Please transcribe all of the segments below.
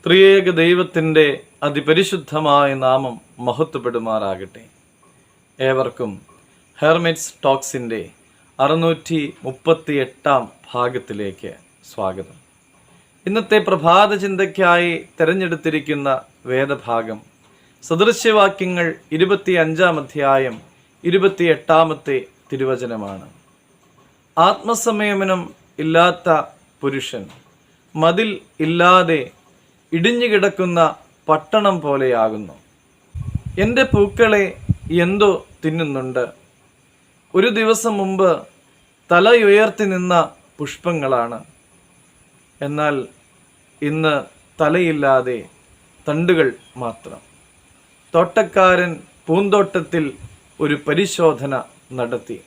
ത്രിയേക ദൈവത്തിൻ്റെ അതിപരിശുദ്ധമായ നാമം മഹത്വപ്പെടുമാറാകട്ടെ. ഏവർക്കും ഹെർമിറ്റ്സ് ടോക്സിൻ്റെ 638 ഭാഗത്തിലേക്ക് സ്വാഗതം. ഇന്നത്തെ പ്രഭാത ചിന്തയ്ക്കായി തിരഞ്ഞെടുത്തിരിക്കുന്ന വേദഭാഗം സദൃശ്യവാക്യങ്ങൾ 25 അധ്യായം 28 തിരുവചനമാണ്. ആത്മസംയമനം ഇല്ലാത്ത പുരുഷൻ മതിൽ ഇല്ലാതെ ഇടിഞ്ഞുകിടക്കുന്ന പട്ടണം പോലെയാകുന്നു. എൻ്റെ പൂക്കളെ എന്തോ തിന്നുന്നുണ്ട്. ഒരു ദിവസം മുമ്പ് തലയുയർത്തി നിന്ന പുഷ്പങ്ങളാണ്. എന്നാൽ ഇന്ന് തലയില്ലാതെ തണ്ടുകൾ മാത്രം. തോട്ടക്കാരൻ പൂന്തോട്ടത്തിൽ ഒരു പരിശോധന നടത്തി.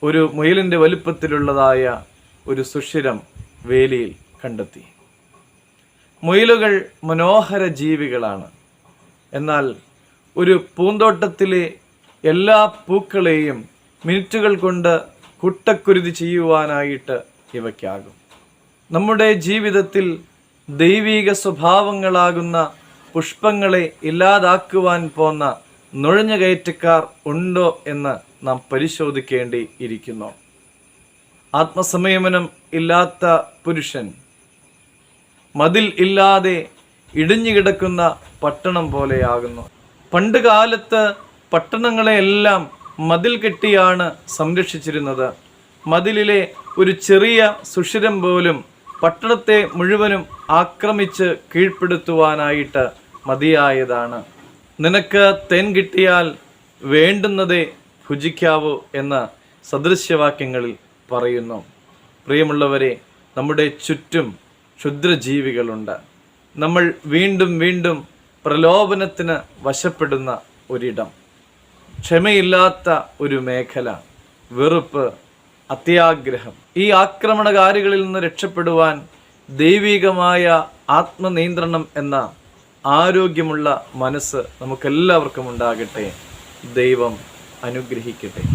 ഒരു മുയലിൻ്റെ വലുപ്പത്തിലുള്ളതായ ഒരു സുഷിരം വേലിയിൽ കണ്ടെത്തി. മുയലുകൾ മനോഹര ജീവികളാണ്. എന്നാൽ ഒരു പൂന്തോട്ടത്തിലെ എല്ലാ പൂക്കളെയും മിനിറ്റുകൾ കൊണ്ട് കുട്ടക്കുരുതി ചെയ്യുവാനായിട്ട് ഇവയ്ക്കാകും. നമ്മുടെ ജീവിതത്തിൽ ദൈവിക സ്വഭാവങ്ങളാകുന്ന പുഷ്പങ്ങളെ ഇല്ലാതാക്കുവാൻ പോന്ന നുഴഞ്ഞുകയറ്റക്കാർ ഉണ്ടോ എന്ന് നാം പരിശോധിക്കേണ്ടി ഇരിക്കുന്നു. ആത്മസംയമനം ഇല്ലാത്ത പുരുഷൻ മതിൽ ഇല്ലാതെ ഇടിഞ്ഞുകിടക്കുന്ന പട്ടണം പോലെയാകുന്നു. പണ്ട് കാലത്ത് പട്ടണങ്ങളെയെല്ലാം മതിൽ കെട്ടിയാണ് സംരക്ഷിച്ചിരുന്നത്. മതിലിലെ ഒരു ചെറിയ സുഷിരം പോലും പട്ടണത്തെ മുഴുവനും ആക്രമിച്ച് കീഴ്പ്പെടുത്തുവാനായിട്ട് മതിയായതാണ്. നിനക്ക് തേൻ കിട്ടിയാൽ വേണ്ടുന്നതേ ഭുജിക്കാവൂ എന്ന് സദൃശ്യവാക്യങ്ങളിൽ പറയുന്നു. പ്രിയമുള്ളവരെ, നമ്മുടെ ചുറ്റും ക്ഷുദ്രജീവികളുണ്ട്. നമ്മൾ വീണ്ടും വീണ്ടും പ്രലോഭനത്തിന് വശപ്പെടുന്ന ഒരിടം, ക്ഷമയില്ലാത്ത ഒരു മേഖല, വെറുപ്പ്, അത്യാഗ്രഹം. ഈ ആക്രമണകാരികളിൽ നിന്ന് രക്ഷപ്പെടുവാൻ ദൈവികമായ ആത്മനിയന്ത്രണം എന്ന ആരോഗ്യമുള്ള മനസ്സ് നമുക്കെല്ലാവർക്കും ഉണ്ടാകട്ടെ. ദൈവം അനുഗ്രഹിക്കട്ടെ.